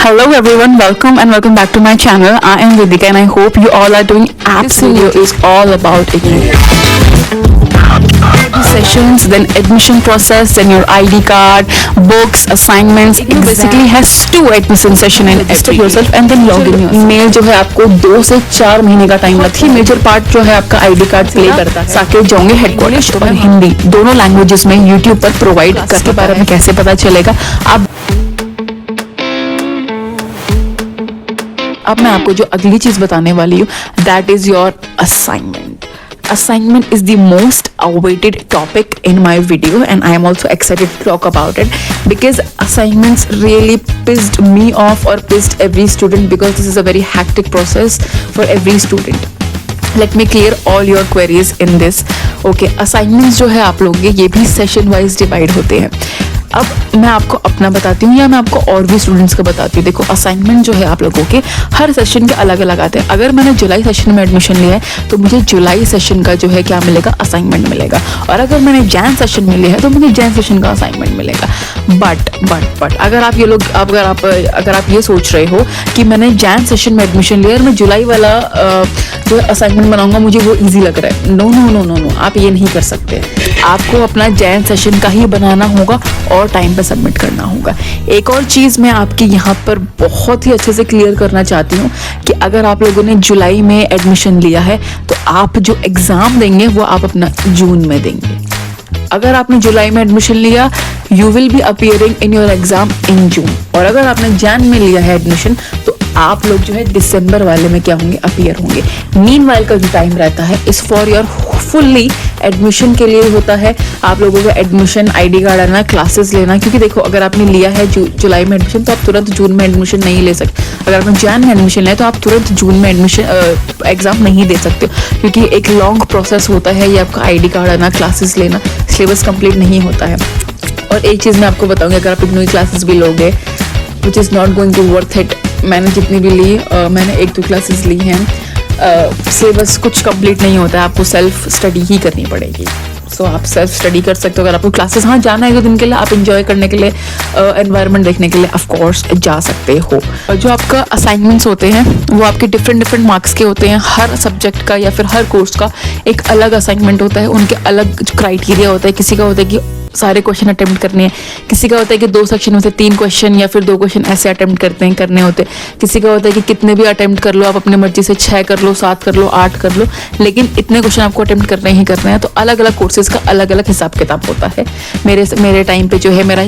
Hello everyone, welcome back to my channel. I am Vidika and I hope you all are doing absolutely. This video is all about sessions, then admission process, then your ID card, books, assignments. You basically has 2 admission session and register yourself and then log in your email जो है आपको 2 से 4 महीने का time लगता है। Major part जो है आपका ID कार्ड प्ले करता है। साकेत जाओगे हेडक्वार्टर्स और हिंदी दोनों लैंग्वेजेस में YouTube पर प्रोवाइड करके बारे में कैसे पता चलेगा अब मैं आपको जो अगली चीज बताने वाली हूँ that is your assignment. Assignment is the most awaited topic in my video and I am also excited to talk about it because assignments really pissed me off or pissed every student because this is a very hectic process for every student. Let me clear all your queries in this. Okay, assignments जो है आप लोगों के ये भी session wise divide होते हैं. अब मैं आपको अपना बताती हूँ या मैं आपको और भी स्टूडेंट्स का बताती हूँ. देखो असाइनमेंट जो है आप लोगों के हर सेशन के अलग अलग आते हैं. अगर मैंने जुलाई सेशन में एडमिशन लिया है तो मुझे जुलाई सेशन का जो है क्या मिलेगा, असाइनमेंट मिलेगा. और अगर मैंने जैन सेशन में लिया है तो मुझे जैन सेशन का असाइनमेंट मिलेगा. बट अगर आप अगर आप ये सोच रहे हो कि मैंने जैन सेशन में एडमिशन लिया और मैं जुलाई वाला जो असाइनमेंट बनाऊंगा मुझे वो ईजी लग रहा है, नो, आप ये नहीं कर सकते. आपको अपना जैन सेशन का ही बनाना होगा और टाइम पे सबमिट करना होगा. एक और चीज़ मैं आपकी यहाँ पर बहुत ही अच्छे से क्लियर करना चाहती हूँ कि अगर आप लोगों ने जुलाई में एडमिशन लिया है तो आप जो एग्ज़ाम देंगे वो आप अपना जून में देंगे. अगर आपने जुलाई में एडमिशन लिया you will be appearing in your exam in June. और अगर आपने जैन में लिया है एडमिशन तो आप लोग जो है दिसंबर वाले में क्या होंगे, अपीयर होंगे. मीनवाइल का जो टाइम रहता है इस फॉर योर फुल्ली एडमिशन के लिए होता है. आप लोगों का एडमिशन ID कार्ड आना, क्लासेस लेना, क्योंकि देखो अगर आपने लिया है जुलाई में एडमिशन तो आप तुरंत जून में एडमिशन नहीं ले सकते. अगर आपने जैन में एडमिशन लिया तो आप तुरंत जून में एडमिशन एग्जाम नहीं दे सकते क्योंकि एक लॉन्ग प्रोसेस होता है. ये आपका ID कार्ड आना, क्लासेस लेना, सिलेबस कंप्लीट नहीं होता है. और एक चीज़ मैं आपको बताऊंगी, अगर आप इग्नू क्लासेस भी लोगे which is not going to worth it. मैंने जितनी भी ली मैंने 1-2 क्लासेस ली हैं. सिलेबस कुछ कंप्लीट नहीं होता है, आपको सेल्फ स्टडी ही करनी पड़ेगी. सो आप सेल्फ स्टडी कर सकते हो. अगर आपको क्लासेस जाना है 2 दिन के लिए, आप इंजॉय करने के लिए, एनवायरनमेंट देखने के लिए ऑफ कोर्स जा सकते हो. जो आपका असाइनमेंट्स होते हैं वो आपके डिफरेंट मार्क्स के होते हैं. हर सब्जेक्ट का या फिर हर कोर्स का एक अलग असाइनमेंट होता है. उनके अलग क्राइटेरिया होता है. किसी का होता है कि सारे क्वेश्चन अटेम्प्ट करने हैं, किसी का होता है कि 2 सेक्शन में से 3 क्वेश्चन या फिर 2 क्वेश्चन ऐसे अटेम्प्ट करने होते हैं. किसी का होता है कि कितने भी अटेम्प्ट कर लो, आप अपनी मर्जी से 6 कर लो, 7 कर लो, 8 कर लो, लेकिन इतने क्वेश्चन आपको अटेम्प्ट करने ही करने हैं. तो अलग अलग कोर्सेज का अलग अलग हिसाब किताब होता है. मेरे टाइम पे जो है मेरा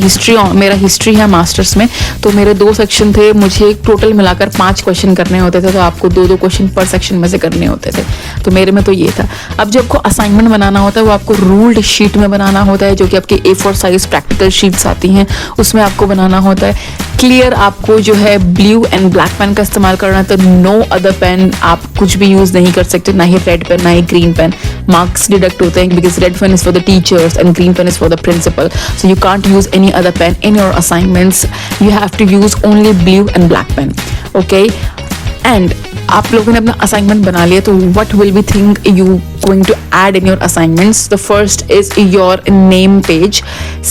हिस्ट्री है मास्टर्स में, तो मेरे 2 सेक्शन थे. मुझे टोटल मिलाकर 5 क्वेश्चन करने होते थे, तो आपको 2-2 क्वेश्चन पर सेक्शन में से करने होते थे. तो मेरे में तो ये था. अब जब आपको असाइनमेंट बनाना होता है वो आपको रूल्ड शीट में बनाना होता है, जो कि आपके A4 साइज प्रैक्टिकल शीट्स आती हैं, उसमें आपको बनाना होता है. क्लियर आपको जो है ब्लू एंड ब्लैक पेन का इस्तेमाल करना है. तो नो अदर पेन आप कुछ भी यूज नहीं कर सकते, ना ही रेड पेन ना ही ग्रीन पेन. मार्क्स डिडक्ट होते हैं because red pen is for the teachers and green pen is for the principal. So you can't use any other pen in your assignments. You have to use only blue and black pen. Okay, and आप लोगों ने अपना assignment बना लिया तो what will be thing you going to add in your assignments. The first is your name page,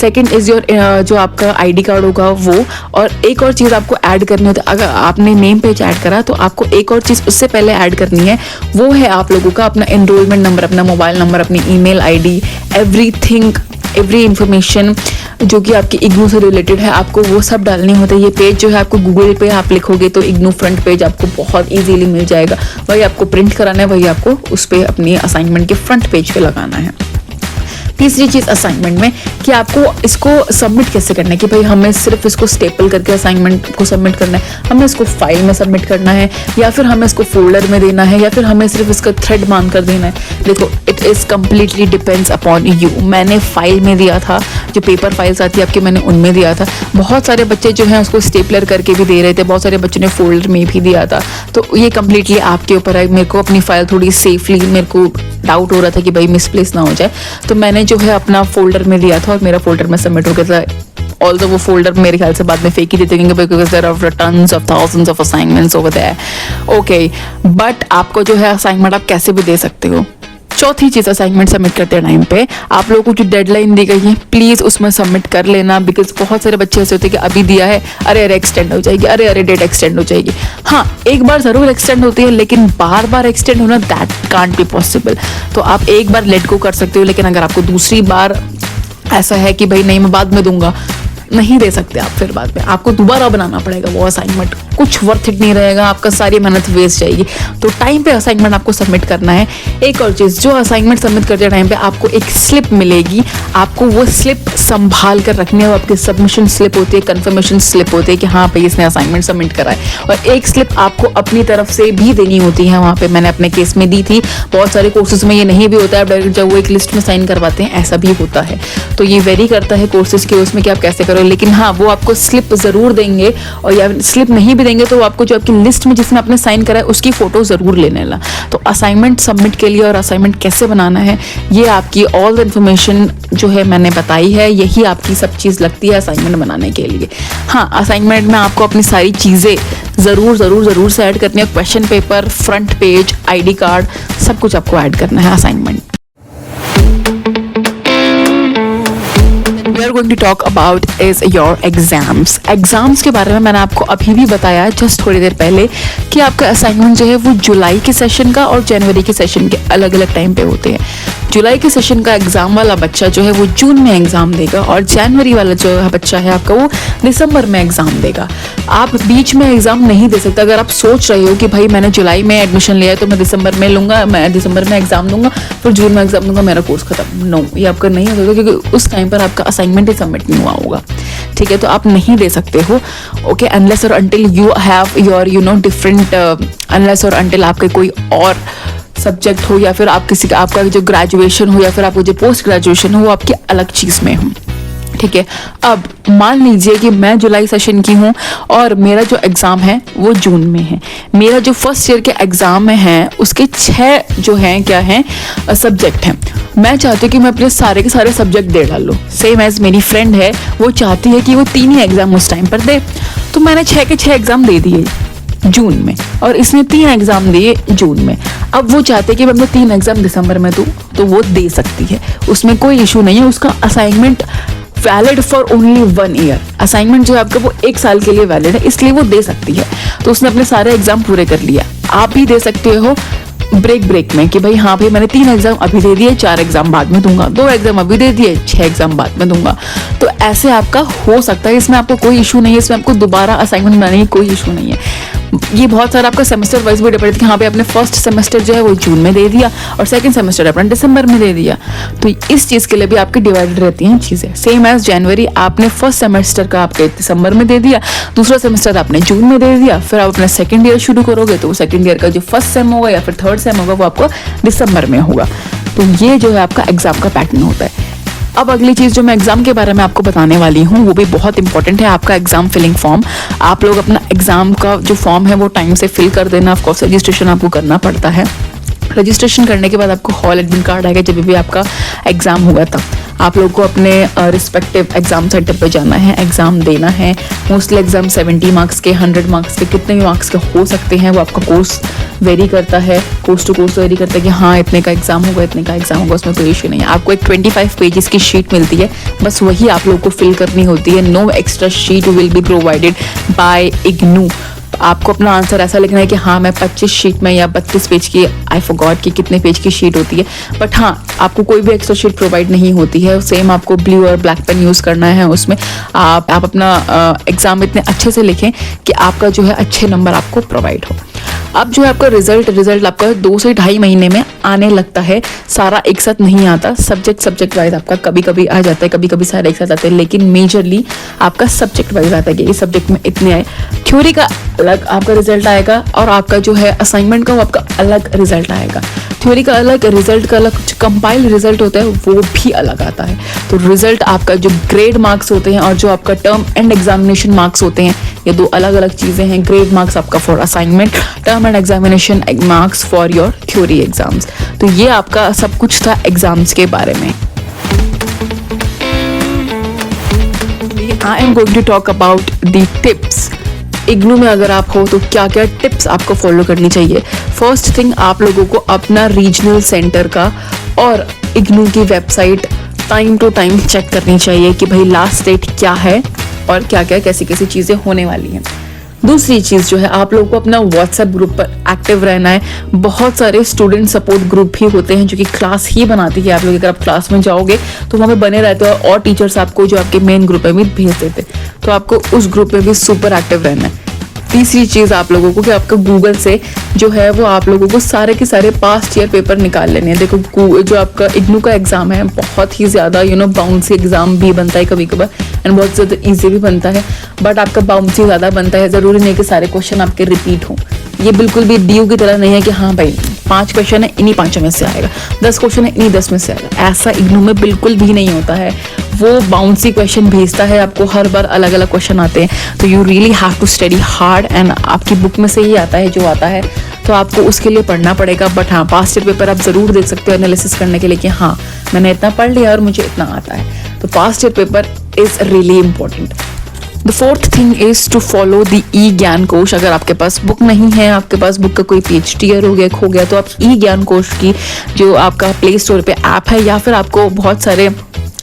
second is your जो आपका ID card होगा वो. और एक और चीज़ आपको ऐड करनी होती है. अगर आपने नेम पेज ऐड करा तो आपको एक और चीज़ उससे पहले ऐड करनी है, वो है आप लोगों का अपना एनरोलमेंट नंबर, अपना मोबाइल नंबर, अपनी email ID, everything, every information जो कि आपकी इग्नू से रिलेटेड है, आपको वो सब डालनी होता है. ये पेज जो है आपको गूगल पे आप लिखोगे तो इग्नू फ्रंट पेज आपको बहुत इजीली मिल जाएगा. वही आपको प्रिंट कराना है, वही आपको उस पर अपनी असाइनमेंट के फ्रंट पेज पे लगाना है. तीसरी चीज़ असाइनमेंट में कि आपको इसको सबमिट कैसे करना है, कि भाई हमें सिर्फ इसको स्टेपल करके असाइनमेंट को सबमिट करना है, हमें इसको फाइल में सबमिट करना है, या फिर हमें इसको फोल्डर में देना है, या फिर हमें सिर्फ इसका थ्रेड मान कर देना है. देखो it is completely depends upon you. मैंने फाइल में दिया था, जो पेपर फाइल्स आती है आपके, मैंने उनमें दिया था. बहुत सारे बच्चे जो हैं उसको स्टेपलर करके भी दे रहे थे, बहुत सारे बच्चों ने फोल्डर में भी दिया था. तो ये कम्प्लीटली आपके ऊपर है. मेरे को अपनी फाइल थोड़ी सेफली, मेरे को डाउट हो रहा था कि भाई मिसप्लेस ना हो जाए, तो मैंने जो है अपना फोल्डर में दिया था और मेरा फोल्डर में सबमिट हो गया था. ऑल्दो वो फोल्डर मेरे ख्याल से बाद में फेंक ही देते होंगे because there are tons of thousands of assignments over there. Okay, but आपको जो है असाइनमेंट आप कैसे भी दे सकते हो. चौथी चीज़, असाइनमेंट सबमिट करते टाइम पे आप लोगों को जो डेडलाइन दी गई है प्लीज़ उसमें सबमिट कर लेना, बिकॉज बहुत सारे बच्चे ऐसे होते हैं कि अभी दिया है, अरे अरे एक्सटेंड हो जाएगी, अरे अरे डेट एक्सटेंड हो जाएगी। हाँ, एक बार ज़रूर एक्सटेंड होती है, लेकिन बार बार एक्सटेंड होना दैट कांट बी पॉसिबल। तो आप एक बार लेट गो कर सकते हो, लेकिन अगर आपको दूसरी बार ऐसा है कि भाई नहीं मैं बाद में दूंगा, नहीं दे सकते आप, फिर बाद में आपको दोबारा बनाना पड़ेगा वो असाइनमेंट, कुछ वर्थ इट नहीं रहेगा, आपका सारी मेहनत वेस्ट जाएगी। तो टाइम पे असाइनमेंट आपको सबमिट करना है। एक और चीज़, जो असाइनमेंट सबमिट करते टाइम पे आपको एक स्लिप मिलेगी, आपको वो स्लिप संभाल कर रखनी है। वो आपकी सबमिशन स्लिप होती है, कंफर्मेशन स्लिप होती है कि हाँ भाई इसने असाइनमेंट सबमिट करा है। और एक स्लिप आपको अपनी तरफ से भी देनी होती है, वहाँ पे मैंने अपने केस में दी थी। बहुत सारे कोर्सेज में ये नहीं भी होता है, डायरेक्ट जब वो एक लिस्ट में साइन करवाते हैं ऐसा भी होता है। तो ये वेरी करता है कोर्सेज के उसमें कि आप कैसे करो, लेकिन हाँ वो आपको स्लिप जरूर देंगे। और या स्लिप नहीं भी देंगे तो आपको जो आपकी लिस्ट में जिसमें आपने साइन करा है उसकी फोटो जरूर लेने ला। तो असाइनमेंट सबमिट के लिए और असाइनमेंट कैसे बनाना है ये आपकी ऑल द इन्फॉर्मेशन जो है मैंने बताई है, यही आपकी सब चीज़ लगती है असाइनमेंट बनाने के लिए। हाँ, असाइनमेंट में आपको अपनी सारी चीज़ें ज़रूर से ऐड करनी है। Question paper, front page, ID card, सब कुछ आपको ऐड करना है assignment. We are going to talk about is your exams. Exams के बारे में मैंने आपको अभी भी बताया जस्ट थोड़ी देर पहले कि आपका असाइनमेंट जो है वो जुलाई के सेशन का और जनवरी के सेशन के अलग अलग टाइम पे होते हैं। जुलाई के सेशन का एग्जाम वाला बच्चा जो है वो जून में एग्जाम देगा, और जनवरी वाला जो बच्चा है आपका वो दिसंबर में एग्जाम देगा। आप बीच में एग्जाम नहीं दे सकते। अगर आप सोच रहे हो कि भाई मैंने जुलाई में एडमिशन लिया है तो मैं दिसंबर में लूंगा, मैं दिसंबर में एग्जाम दूंगा, फिर जून में एग्जाम दूंगा, मेरा कोर्स खत्म, नो, ये आपका नहीं हो सकता, क्योंकि उस टाइम पर आपका असाइनमेंट ही सबमिट नहीं हुआ होगा। ठीक है, तो आप नहीं दे सकते हो। ओके, अनलेस और until you have your different, unless और अंटिल आपके कोई और सब्जेक्ट हो, या फिर आप किसी का आपका जो ग्रेजुएशन हो, या फिर आपको जो पोस्ट ग्रेजुएशन हो वो आपकी अलग चीज़ में हो। ठीक है, अब मान लीजिए कि मैं जुलाई सेशन की हूँ और मेरा जो एग्ज़ाम है वो जून में है। मेरा जो फर्स्ट ईयर के एग्ज़ाम में है उसके 6 जो हैं क्या हैं सब्जेक्ट हैं। मैं चाहती हूँ कि मैं अपने सारे के सारे सब्जेक्ट दे डालूँ, सेम एज मेरी फ्रेंड है वो चाहती है कि वो 3 ही एग्ज़ाम उस टाइम पर दे। तो मैंने 6 के 6 एग्ज़ाम दे दिए जून में, और इसने 3 एग्ज़ाम दिए जून में। अब वो चाहते कि मैं अपने 3 एग्ज़ाम दिसंबर में दूँ, तो वो दे सकती है, उसमें कोई इशू नहीं है। उसका assignment valid for only 1 year, assignment जो है आपका वो 1 साल के लिए वैलिड है, इसलिए वो दे सकती है। तो उसने अपने सारे एग्जाम पूरे कर लिया। आप भी दे सकते हो ब्रेक में कि भाई हाँ भाई मैंने 3 एग्जाम अभी दे दिए, 4 एग्जाम बाद में दूंगा, 2 एग्जाम अभी दे दिए, 6 एग्जाम बाद में दूंगा। तो ऐसे आपका हो सकता है, इसमें आपको कोई इशू नहीं है, इसमें आपको दोबारा असाइनमेंट बनाने की कोई इशू नहीं है। ये बहुत सारा आपका सेमेस्टर वाइज भी डिपेंड है कि हाँ भाई आपने फर्स्ट सेमेस्टर जो है वो जून में दे दिया और सेकंड सेमेस्टर आपने दिसंबर में दे दिया। तो इस चीज़ के लिए भी आपकी डिवाइडेड रहती हैं चीज़ें। सेम एज जनवरी, आपने फर्स्ट सेमेस्टर का आपके दिसंबर में दे दिया, दूसरा सेमेस्टर आपने जून में दे दिया, फिर आप अपना सेकंड ईयर शुरू करोगे तो सेकंड ईयर का जो फर्स्ट सेम होगा या फिर थर्ड सेम होगा वो आपको दिसंबर में होगा। तो ये जो है आपका एग्जाम का पैटर्न होता है। अब अगली चीज़ जो मैं एग्जाम के बारे में आपको बताने वाली हूँ वो भी बहुत इंपॉर्टेंट है, आपका एग्जाम फिलिंग फॉर्म। आप लोग अपना एग्जाम का जो फॉर्म है वो टाइम से फिल कर देना। ऑफकोर्स रजिस्ट्रेशन आपको करना पड़ता है। रजिस्ट्रेशन करने के बाद आपको हॉल एडमिट कार्ड आएगा, जब भी आपका एग्जाम होगा तब आप लोग को अपने रिस्पेक्टिव एग्जाम सेंटर पे जाना है, एग्जाम देना है। मोस्टली एग्जाम 70 मार्क्स के, 100 मार्क्स के, कितने भी मार्क्स के हो सकते हैं, वो आपका कोर्स वेरी करता है, कोर्स टू कोर्स वेरी करता है कि हाँ इतने का एग्जाम होगा, इतने का एग्जाम होगा, उसमें कोई इशू नहीं है। आपको एक 25 पेजेस की शीट मिलती है, बस वही आप लोग को फिल करनी होती है। No extra sheet will be provided by IGNOU. आपको अपना आंसर ऐसा लिखना है कि हाँ मैं 25 शीट में या 32 पेज की, आई फॉरगॉट कि कितने पेज की शीट होती है, बट हाँ आपको कोई भी एक्स्ट्रा शीट प्रोवाइड नहीं होती है। सेम आपको ब्लू और ब्लैक पेन यूज़ करना है उसमें। आप अपना एग्जाम इतने अच्छे से लिखें कि आपका जो है अच्छे नंबर आपको प्रोवाइड हो। अब जो है आपका रिजल्ट आपका 2 से 2.5 महीने में आने लगता है। सारा एक साथ नहीं आता, सब्जेक्ट वाइज आपका कभी कभी आ जाता है, कभी कभी सारे एक साथ आते हैं, लेकिन मेजरली आपका सब्जेक्ट वाइज आता है कि इस सब्जेक्ट में इतने आए। थ्योरी का अलग आपका रिजल्ट आएगा और आपका जो है असाइनमेंट का वो आपका अलग रिजल्ट आएगा। थ्योरी का अलग, रिजल्ट का अलग, कंपाइल्ड रिजल्ट होता है वो भी अलग आता है। तो रिजल्ट आपका जो ग्रेड मार्क्स होते हैं और जो आपका टर्म एंड एग्जामिनेशन मार्क्स होते हैं, ये 2 अलग अलग चीज़ें हैं। ग्रेड मार्क्स आपका for assignment, term and examination marks for your theory exams. तो ये आपका सब कुछ था एग्जाम्स के बारे में। I am going to talk about the tips IGNOU में अगर आप हो तो क्या क्या टिप्स आपको फॉलो करनी चाहिए। फर्स्ट थिंग, आप लोगों को अपना रीजनल सेंटर का और इग्नू की website time to time check करनी चाहिए कि भाई लास्ट डेट क्या है और क्या क्या कैसी कैसी चीज़ें होने वाली हैं। दूसरी चीज़ जो है, आप लोगों को अपना व्हाट्सएप ग्रुप पर एक्टिव रहना है। बहुत सारे स्टूडेंट सपोर्ट ग्रुप भी होते हैं जो कि क्लास ही बनाती है। आप लोग अगर आप क्लास में जाओगे तो वहाँ पे बने रहते हो और टीचर्स आपको जो आपके मेन ग्रुप में भी भेज देते हैं, तो आपको उस ग्रुप में भी सुपर एक्टिव रहना है। तीसरी चीज़ आप लोगों को कि आपका गूगल से जो है वो आप लोगों को सारे के सारे पास्ट ईयर पेपर निकाल लेने हैं। देखो जो आपका इग्नू का एग्जाम है बहुत ही ज़्यादा बाउंसी एग्जाम भी बनता है कभी कभार एंड बहुत ज़्यादा ईजी भी बनता है, बट आपका बाउंसी ज़्यादा बनता है। ज़रूरी नहीं कि सारे क्वेश्चन आपके रिपीट हों। ये बिल्कुल भी डीयू की तरह नहीं है कि हाँ भाई 5 क्वेश्चन है इन्हीं 5 में से आएगा, 10 क्वेश्चन है इन्हीं 10 में से आएगा। ऐसा इग्नू में बिल्कुल भी नहीं होता है। वो बाउंसी क्वेश्चन भेजता है आपको, हर बार अलग अलग क्वेश्चन आते हैं, तो you really have to study hard and आपकी बुक में से ही आता है जो आता है, तो आपको उसके लिए पढ़ना पड़ेगा। बट हाँ, पास्ट ईयर पेपर आप ज़रूर देख सकते हो एनालिसिस करने के लिए कि हाँ मैंने इतना पढ़ लिया और मुझे इतना आता है। तो past year paper is really important. The fourth thing is to follow the E Gyan Kosh. अगर आपके पास बुक नहीं है, आपके पास बुक का कोई PhD ईयर हो गया खो गया, तो आप ई ज्ञान कोश की जो आपका प्ले स्टोर पे ऐप है या फिर आपको बहुत सारे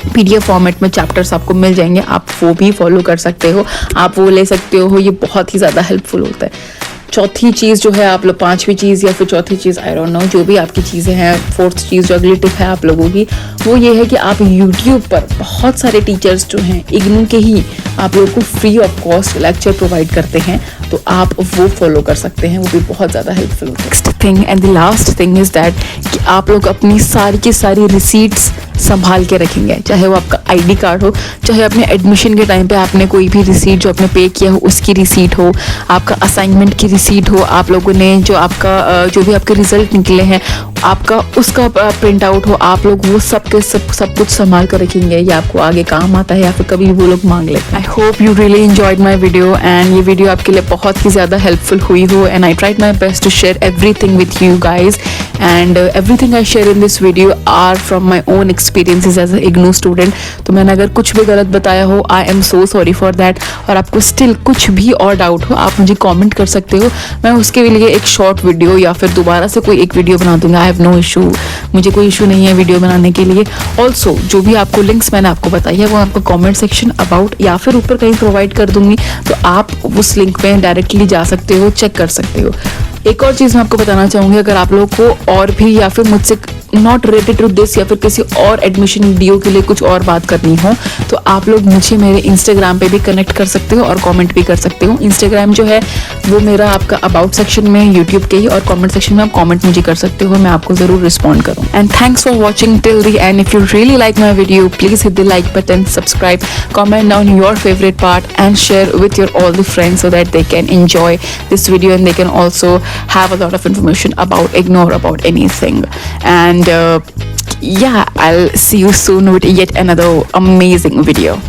PDF फॉर्मेट में चैप्टर्स आपको मिल जाएंगे, आप वो भी फॉलो कर सकते हो, आप वो ले सकते हो। ये बहुत ही ज़्यादा हेल्पफुल होता है। चौथी चीज़ जो है आप लोग, पांचवी चीज़ या फिर चौथी चीज़, आई डोंट नो, जो भी आपकी चीज़ें हैं, फोर्थ चीज़ जो अगली टिप है आप लोगों की, वो ये है कि आप YouTube पर बहुत सारे टीचर्स जो हैं इग्नू के ही आप लोगों को free of cost lecture provide करते हैं, तो आप वो फॉलो कर सकते हैं, वो भी बहुत ज़्यादा हेल्पफुल होता है। Next thing and the last thing is that कि आप लोग अपनी सारी की सारी रिसीट्स संभाल के रखेंगे, चाहे वो आपका ID कार्ड हो, चाहे अपने एडमिशन के टाइम पे आपने कोई भी रिसीट जो आपने पे किया हो उसकी रिसीट हो, आपका असाइनमेंट की रिसीट हो, आप लोगों ने जो आपका जो भी आपके रिजल्ट निकले हैं आपका उसका प्रिंट आउट हो, आप लोग वो सब कुछ संभाल कर रखेंगे। ये आपको आगे काम आता है या फिर कभी वो लोग मांग लेते हैं। I hope you really enjoyed my video and ये वीडियो आपके लिए बहुत ही ज़्यादा हेल्पफुल हुई हो and I tried my best to share everything with you guys and everything I share in this video are from my own experiences as a IGNOU student. तो मैंने अगर कुछ भी गलत बताया हो, I am so sorry for that. और आपको स्टिल कुछ भी और डाउट हो आप मुझे कॉमेंट कर सकते हो, मैं उसके लिए एक शॉर्ट वीडियो या फिर दोबारा से कोई एक वीडियो बना दूंगा। आई हैव नो इशू, मुझे कोई इशू नहीं है वीडियो बनाने के लिए। ऑल्सो जो भी आपको लिंक्स मैंने आपको बताई है वो आपको कमेंट सेक्शन अबाउट या फिर ऊपर कहीं प्रोवाइड कर दूंगी, तो आप उस लिंक में डायरेक्टली जा सकते हो, चेक कर सकते हो। एक और चीज़ मैं आपको बताना चाहूँगी, अगर आप लोगों को और भी या फिर मुझसे नॉट रिलेटेड टू दिस या फिर किसी और एडमिशन वीडियो के लिए कुछ और बात करनी हो तो आप लोग मुझे मेरे इंस्टाग्राम पे भी कनेक्ट कर सकते हो और कमेंट भी कर सकते हो। इंस्टाग्राम जो है वो मेरा आपका अबाउट सेक्शन में यूट्यूब के ही, और कमेंट सेक्शन में आप कमेंट मुझे कर सकते हो, मैं आपको ज़रूर रिस्पॉन्ड करूँ। And thanks for watching till the end. If you really like my video please hit the like button, subscribe, comment down your favorite part and share with your all the friends so that they can enjoy this video and they can also have a lot of information about ignore about anything. And yeah, I'll see you soon with yet another amazing video.